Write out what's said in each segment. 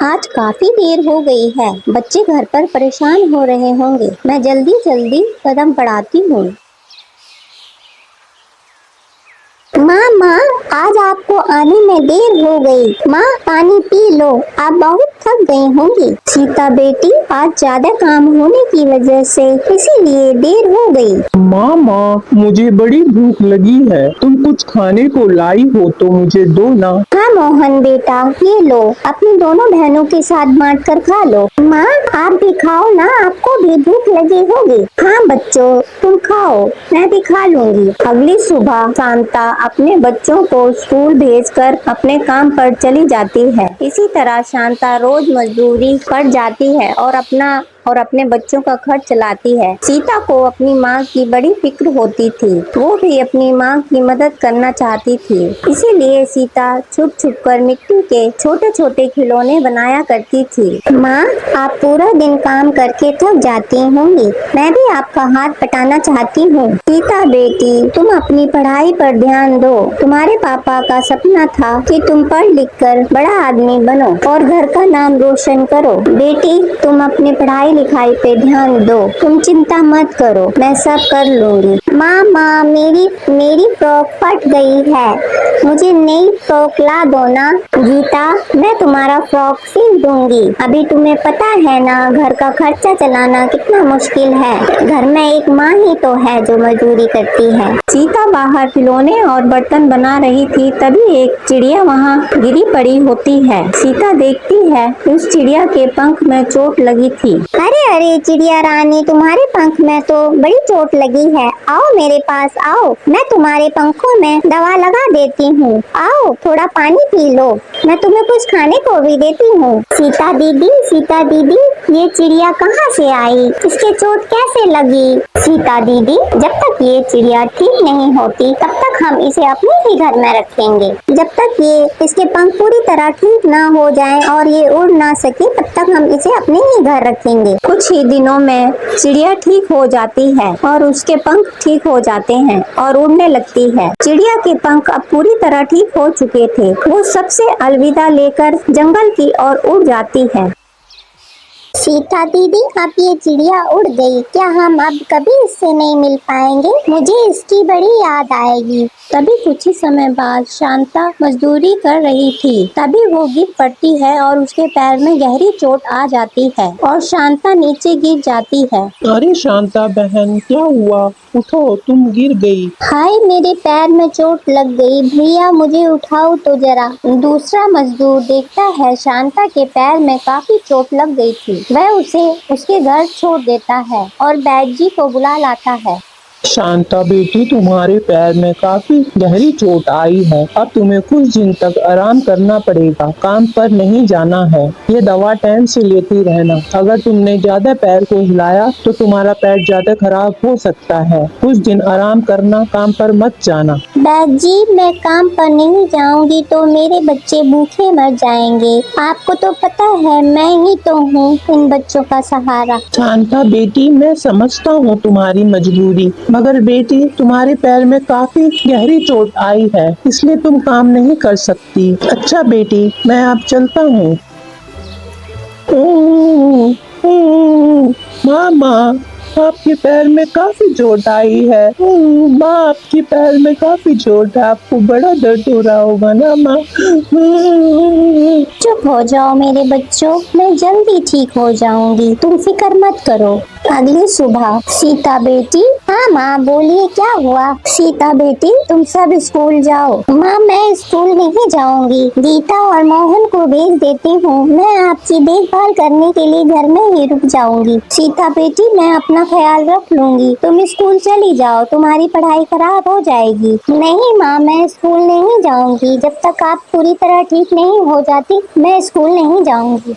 आज काफी देर हो गई है। बच्चे घर पर परेशान हो रहे होंगे। मैं जल्दी जल्दी कदम बढ़ाती हूँ। माँ, आज आपको आने में देर हो गई। माँ, पानी पी लो, आप बहुत थक गई होंगी। सीता बेटी, आज ज्यादा काम होने की वजह से इसीलिए देर हो गई। माँ, मुझे बड़ी भूख लगी है। तुम कुछ खाने को लाई हो तो मुझे दो ना। हाँ मोहन बेटा, ये लो, अपनी दोनों बहनों के साथ बांट कर खा लो। माँ, आप भी खाओ ना, आपको भी भूख लगी होगी। हाँ बच्चों, तुम खाओ, मैं भी खा लूंगी। अगली सुबह शांता अपने बच्चों को स्कूल भेजकर अपने काम पर चली जाती है। इसी तरह शांता रोज मजदूरी पर जाती है और अपने बच्चों का खर्च चलाती है। सीता को अपनी माँ की बड़ी फिक्र होती थी। वो भी अपनी माँ की मदद करना चाहती थी। इसीलिए सीता छुप छुप कर मिट्टी के छोटे छोटे खिलौने बनाया करती थी। माँ, आप पूरा दिन काम करके थक जाती होंगी। मैं भी आपका हाथ बटाना चाहती हूँ। सीता बेटी, तुम अपनी पढ़ाई पर ध्यान दो। तुम्हारे पापा का सपना था कि तुम पढ़ लिख कर बड़ा आदमी बनो और घर का नाम रोशन करो। बेटी, तुम अपनी पढ़ाई लिखाई पे ध्यान दो। तुम चिंता मत करो, मैं सब कर लूंगी। माँ, मेरी फ्रॉक फट गई है, मुझे नई फ्रॉक ला दो ना। गीता, मैं तुम्हारा फ्रॉक सिल दूंगी। अभी तुम्हें पता है ना, घर का खर्चा चलाना कितना मुश्किल है। घर में एक माँ ही तो है जो मजदूरी करती है। सीता बाहर खिलौने और बर्तन बना रही थी, तभी एक चिड़िया वहाँ गिरी पड़ी होती है। सीता देखती है उस चिड़िया के पंख में चोट लगी थी। अरे चिड़िया रानी, तुम्हारे पंख में तो बड़ी चोट लगी है। आओ मेरे पास आओ, मैं तुम्हारे पंखों में दवा लगा देती हूँ। आओ थोड़ा पानी पी लो, मैं तुम्हें कुछ खाने को भी देती हूँ। सीता दीदी, ये चिड़िया कहाँ से आई? इसके चोट कैसे लगी? सीता दीदी, जब तक ये चिड़िया ठीक नहीं होती तब तक हम इसे अपने ही घर में रखेंगे। जब तक इसके पंख पूरी तरह ठीक ना हो जाएं और ये उड़ ना सके तब तक हम इसे अपने ही घर रखेंगे। कुछ ही दिनों में चिड़िया ठीक हो जाती है और उसके पंख ठीक हो जाते हैं और उड़ने लगती है। चिड़िया के पंख अब पूरी तरह ठीक हो चुके थे। वो सबसे अलविदा लेकर जंगल की ओर उड़ जाती है। सीता दीदी, अब ये चिड़िया उड़ गई, क्या हम अब कभी इससे नहीं मिल पाएंगे? मुझे इसकी बड़ी याद आएगी। तभी कुछ ही समय बाद शांता मजदूरी कर रही थी। तभी वो गिर पड़ती है और उसके पैर में गहरी चोट आ जाती है और शांता नीचे गिर जाती है। अरे शांता बहन, क्या हुआ? उठो, तुम गिर गई। हाय, मेरे पैर में चोट लग गई, भैया मुझे उठाओ तो जरा। दूसरा मजदूर देखता है शांता के पैर में काफी चोट लग गई थी। वह उसे उसके घर छोड़ देता है और बैद जी को बुला लाता है। शांता बेटी, तुम्हारे पैर में काफी गहरी चोट आई है। अब तुम्हें कुछ दिन तक आराम करना पड़ेगा, काम पर नहीं जाना है। ये दवा टाइम से लेती रहना। अगर तुमने ज्यादा पैर को हिलाया तो तुम्हारा पैर ज्यादा खराब हो सकता है। कुछ दिन आराम करना, काम पर मत जाना। बैद जी, मैं काम पर नहीं जाऊंगी तो मेरे बच्चे भूखे मर जाएंगे। आपको तो पता है मैं ही तो हूँ इन बच्चों का सहारा। शांता बेटी, मैं समझता हूँ तुम्हारी मजबूरी, मगर बेटी तुम्हारे पैर में काफी गहरी चोट आई है, इसलिए तुम काम नहीं कर सकती। अच्छा बेटी, मैं अब चलता हूँ। मामा, आपके पैर में काफी चोट आई है। माँ, आपके पैर में काफी चोट है, आपको बड़ा दर्द हो रहा होगा ना माँ? चुप हो जाओ मेरे बच्चों, मैं जल्दी ठीक हो जाऊंगी, तुम फिक्र मत करो। अगली सुबह, सीता बेटी। हाँ माँ, बोलिए क्या हुआ? सीता बेटी, तुम सब स्कूल जाओ। माँ, मैं स्कूल नहीं जाऊंगी, गीता और मोहन को भेज देती हूँ। मैं आपकी देखभाल करने के लिए घर में ही रुक जाऊंगी। सीता बेटी, मैं अपना ख्याल रख लूंगी, तुम स्कूल चली जाओ, तुम्हारी पढ़ाई खराब हो जाएगी। नहीं माँ, मैं स्कूल नहीं जाऊंगी, जब तक आप पूरी तरह ठीक नहीं हो जाती मैं स्कूल नहीं जाऊंगी।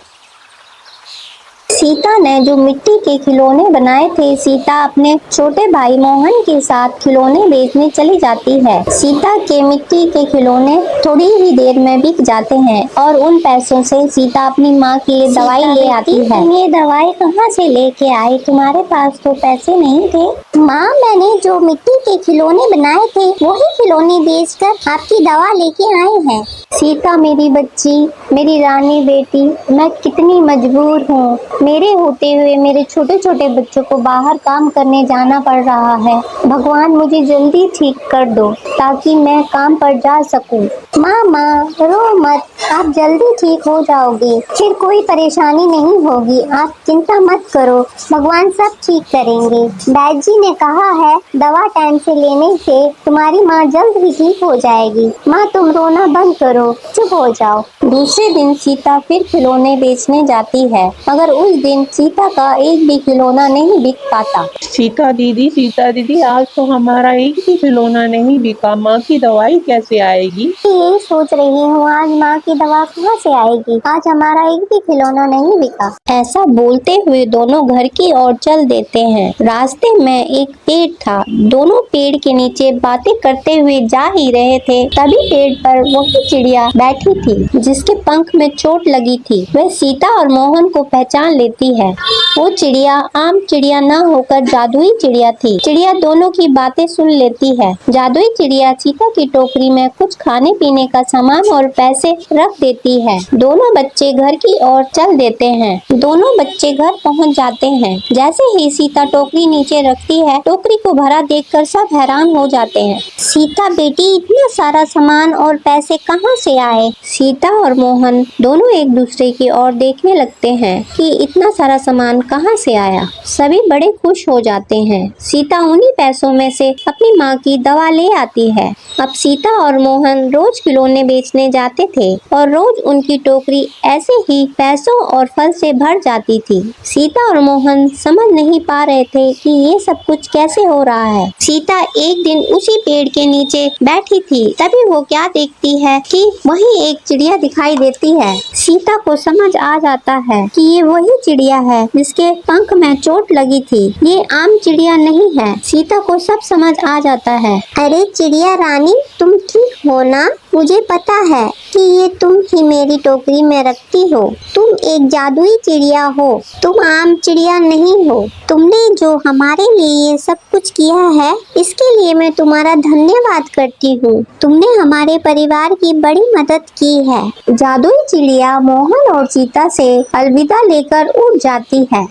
सीता ने जो मिट्टी के खिलौने बनाए थे, सीता अपने छोटे भाई मोहन के साथ खिलौने बेचने चली जाती है। सीता के मिट्टी के खिलौने थोड़ी ही देर में बिक जाते हैं और उन पैसों से सीता अपनी माँ के लिए दवाई ले आती है। ये दवाई कहाँ से लेके आई? तुम्हारे पास तो पैसे नहीं थे। माँ, मैंने जो मिट्टी के खिलौने बनाए थे वही खिलौने बेचकर आपकी दवा लेके आए हैं। सीता मेरी बच्ची, मेरी रानी बेटी, मैं कितनी मजबूर हूँ। मेरे होते हुए मेरे छोटे छोटे बच्चों को बाहर काम करने जाना पड़ रहा है। भगवान मुझे जल्दी ठीक कर दो ताकि मैं काम पर जा सकूं। माँ, रो मत, आप जल्दी ठीक हो जाओगे, फिर कोई परेशानी नहीं होगी। आप चिंता मत करो, भगवान सब ठीक करेंगे। वैद्य जी ने कहा है दवा टाइम से लेने से तुम्हारी माँ जल्द ही ठीक हो जाएगी। माँ, तुम रोना बंद करो, चुप हो जाओ। दूसरे दिन सीता फिर खिलौने बेचने जाती है, मगर उस दिन सीता का एक भी खिलौना नहीं बिक पाता। सीता दीदी, आज तो हमारा एक भी खिलौना नहीं बिका। माँ की दवाई कैसे आएगी? यही सोच रही हूँ, आज माँ की दवा कहाँ से आएगी? आज हमारा एक भी खिलौना नहीं बिका। ऐसा बोलते हुए दोनों घर की ओर चल देते हैं। रास्ते में एक पेड़ था। दोनों पेड़ के नीचे बातें करते हुए जा ही रहे थे, तभी पेड़ पर वही चिड़िया बैठी थी जिसके पंख में चोट लगी थी। वह सीता और मोहन को पहचान लेती है। वो चिड़िया आम चिड़िया न होकर जादुई चिड़िया थी। चिड़िया दोनों की बातें सुन लेती है। जादुई चिड़िया सीता की टोकरी में कुछ खाने पीने का सामान और पैसे रख देती है। दोनों बच्चे घर की ओर चल देते हैं। दोनों बच्चे घर पहुंच जाते हैं। जैसे ही सीता टोकरी नीचे रखती है, टोकरी को भरा देखकर सब हैरान हो जाते हैं। सीता बेटी, इतना सारा सामान और पैसे कहाँ से आए? सीता और मोहन दोनों एक दूसरे की ओर देखने लगते हैं कि इतना सारा सामान कहाँ से आया। सभी बड़े खुश हो जाते हैं। सीता उन्हीं पैसों में से अपनी माँ की दवा ले आती है। अब सीता और मोहन रोज खिलौने बेचने जाते थे और रोज उनकी टोकरी ऐसे ही पैसों और फल से भर जाती थी। सीता और मोहन समझ नहीं पा रहे थे कि ये सब कुछ कैसे हो रहा है। सीता एक दिन उसी पेड़ के नीचे बैठी थी, तभी वो क्या देखती है कि वहीं एक चिड़िया दिखाई देती है। सीता को समझ आ जाता है कि ये वही चिड़िया है जिसके पंख में चोट लगी थी। ये आम चिड़िया नहीं है। सीता को सब समझ आ जाता है। अरे चिड़िया रानी, तुम ठीक हो ना? मुझे पता है कि ये तुम ही मेरी टोकरी में रखती हो। तुम एक जादुई चिड़िया हो, तुम आम चिड़िया नहीं हो। तुमने जो हमारे लिए ये सब कुछ किया है, इसके लिए मैं तुम्हारा धन्यवाद करती हूँ। तुमने हमारे परिवार की बड़ी मदद की है। जादुई चिड़िया मोहन और सीता से अलविदा लेकर उड़ जाती है।